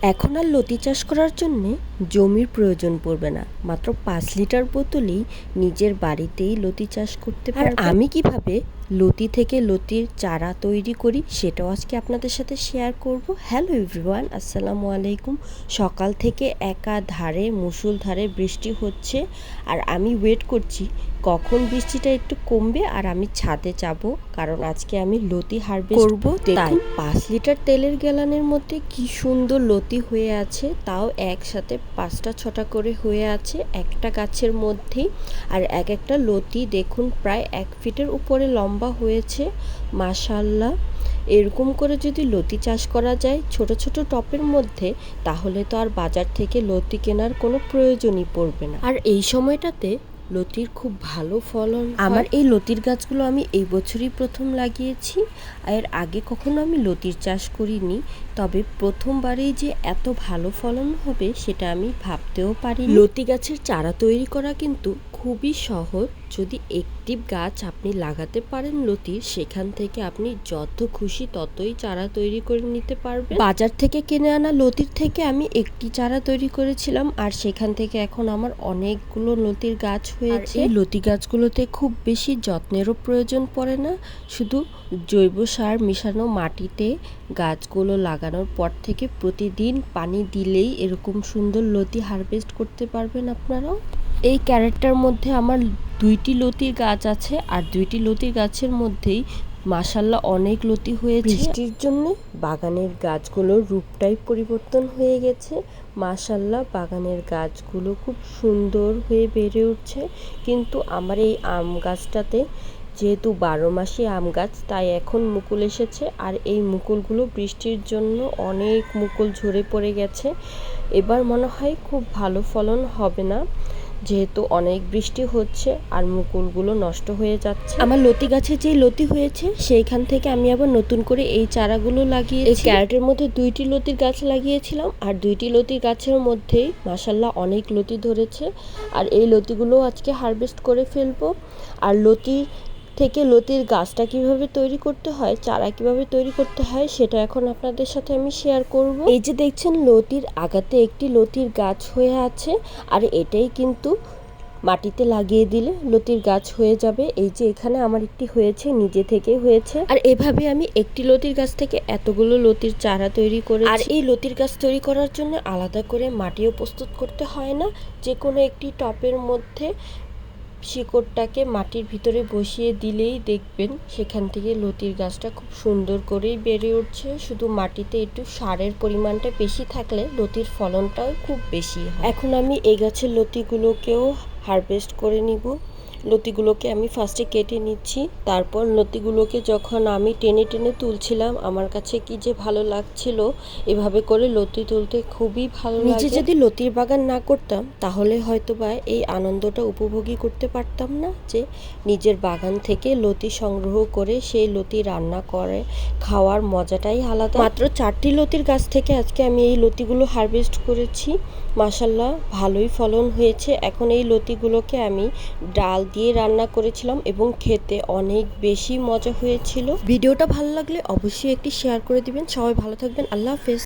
এখন আর লতি চাষ করার জন্যে জমির প্রয়োজন পড়বে না, মাত্র 5 লিটার বোতলেই নিজের বাড়িতেই লতি চাষ করতে পারবেন। আর আমি কিভাবে লতি থেকে লতির চারা তৈরি করি সেটাও আজকে আপনাদের সাথে শেয়ার করব। হ্যালো এভরিওয়ান, আসসালামু আলাইকুম। সকাল থেকে একাধারে মুষলধারে বৃষ্টি হচ্ছে, আর আমি ওয়েট করছি কখন বৃষ্টিটা একটু কমবে আর আমি ছাদে যাব, কারণ আজকে আমি লতি হারভেস্ট করব। তাই 5 লিটার তেলের গ্যালানের মধ্যে কি সুন্দর লতি হয়ে আছে, তাও একসাথে 5টা 6টা করে হয়ে আছে একটা গাছের মধ্যেই। আর এক একটা লতি দেখুন প্রায় 1 ফিটের উপরে লম্বা হয়েছে, মাশাআল্লাহ। এরকম করে যদি লতি চাষ করা যায় ছোট ছোট টপের মধ্যে, তাহলে তো আর বাজার থেকে লতি কেনার কোনো প্রয়োজনই পড়বে না। আর এই সময়টাতে লতির খুব ভালো ফলন। আমার এই লতির গাছগুলো আমি এই বছরই প্রথম লাগিয়েছি, এর আগে কখনো আমি লতির চাষ করিনি, তবে প্রথমবারেই যে এত ভালো ফলন হবে সেটা আমি ভাবতেও পারি। লতি গাছের চারা তৈরি করা কিন্তু খুবই সহজ। যদি একটি গাছ আপনি লাগাতে পারেন লতির, সেখান থেকে আপনি যত খুশি ততই চারা তৈরি করে নিতে পারবেন। বাজার থেকে কিনে আনা লতির থেকে আমি একটি চারা তৈরি করেছিলাম, আর সেখান থেকে এখন আমার অনেকগুলো লতির গাছ হয়েছে। এই লতি গাছগুলোতে খুব বেশি যত্নেরও প্রয়োজন পড়ে না, শুধু জৈব সার মিশানো মাটিতে গাছগুলো লাগানোর পর থেকে প্রতিদিন পানি দিলেই এরকম সুন্দর লতি হারভেস্ট করতে পারবেন আপনারাও। এই ক্যারেটটার মধ্যে আমার 2টি লতির গাছ আছে, আর 2টি লতির গাছের মধ্যেই মাশাআল্লাহ অনেক লতি হয়েছে। বৃষ্টির জন্য বাগানের গাছগুলোর রূপটাই পরিবর্তন হয়ে গেছে। মাশাআল্লাহ বাগানের গাছগুলো খুব সুন্দর হয়ে বেড়ে উঠছে। কিন্তু আমার এই আম গাছটাতে যেহেতু 12 মাসই আম গাছ, তাই এখন মুকুল এসেছে, আর এই মুকুলগুলো বৃষ্টির জন্য অনেক মুকুল ঝরে পড়ে গেছে। এবার মনে হয় খুব ভালো ফলন হবে না, যেহেতু অনেক বৃষ্টি হচ্ছে আর মুকুলগুলো নষ্ট হয়ে যাচ্ছে। আমার লতি গাছে যেই লতি হয়েছে সেইখান থেকে আমি আবার নতুন করে এই চারাগুলো লাগিয়েছি। এই ক্যারেটের মধ্যে 2টি লতির গাছ লাগিয়েছিলাম, আর 2টি লতির গাছের মধ্যেই মাশাআল্লাহ অনেক লতি ধরেছে। আর এই লতিগুলো আজকে হারভেস্ট করে ফেলবো। আর লতি থেকে লতির গাছটা কিভাবে তৈরি করতে হয়, চারা কিভাবে তৈরি করতে হয়, সেটা এখন আপনাদের সাথে আমি শেয়ার করব। এই যে দেখছেন লতির আগাতে একটি লতির গাছ হয়ে আছে, আর এটাই কিন্তু মাটিতে লাগিয়ে দিলে লতির গাছ হয়ে যাবে। এই যে এখানে আমার একটি হয়েছে, নিজে থেকে হয়েছে। আর এভাবে আমি একটি লতির গাছ থেকে এতগুলো লতির চারা তৈরি করে। আর এই লতির গাছ তৈরি করার জন্য আলাদা করে মাটিও প্রস্তুত করতে হয় না, যে কোনো একটি টপের মধ্যে শিকড়টাকে মাটির ভিতরে বসিয়ে দিলেই দেখবেন সেখান থেকে লতির গাছটা খুব সুন্দর করেই বেড়ে উঠছে। শুধু মাটিতে একটু সারের পরিমাণটা বেশি থাকলে লতির ফলনটাও খুব বেশি হয়। এখন আমি এই গাছের লতিগুলোকেও হারভেস্ট করে নিব। লতিগুলোকে আমি ফার্স্টে কেটে নিচ্ছি, তারপর লতিগুলোকে যখন আমি টেনে টেনে তুলছিলাম আমার কাছে কি যে ভালো লাগছিল। এভাবে করে লতি তুলতে খুবই ভালো লাগে। নিজে যদি লতির বাগান না করতাম তাহলে হয়তোবা এই আনন্দটা উপভোগই করতে পারতাম না, যে নিজের বাগান থেকে লতি সংগ্রহ করে সেই লতি রান্না করে খাওয়ার মজাটাই আলাদা। মাত্র 4টি লতির গাছ থেকে আজকে আমি এই লতিগুলো হারভেস্ট করেছি। মাশাআল্লাহ ভালোই ফলন হয়েছে। এখন এই লতিগুলোকে আমি ডাল দিয়ে রান্না করেছিলাম এবং খেতে অনেক বেশি মজা হয়েছিল। ভিডিওটা ভালো লাগলে অবশ্যই একটি শেয়ার করে দিবেন। সবাই ভালো থাকবেন। আল্লাহ হাফেজ।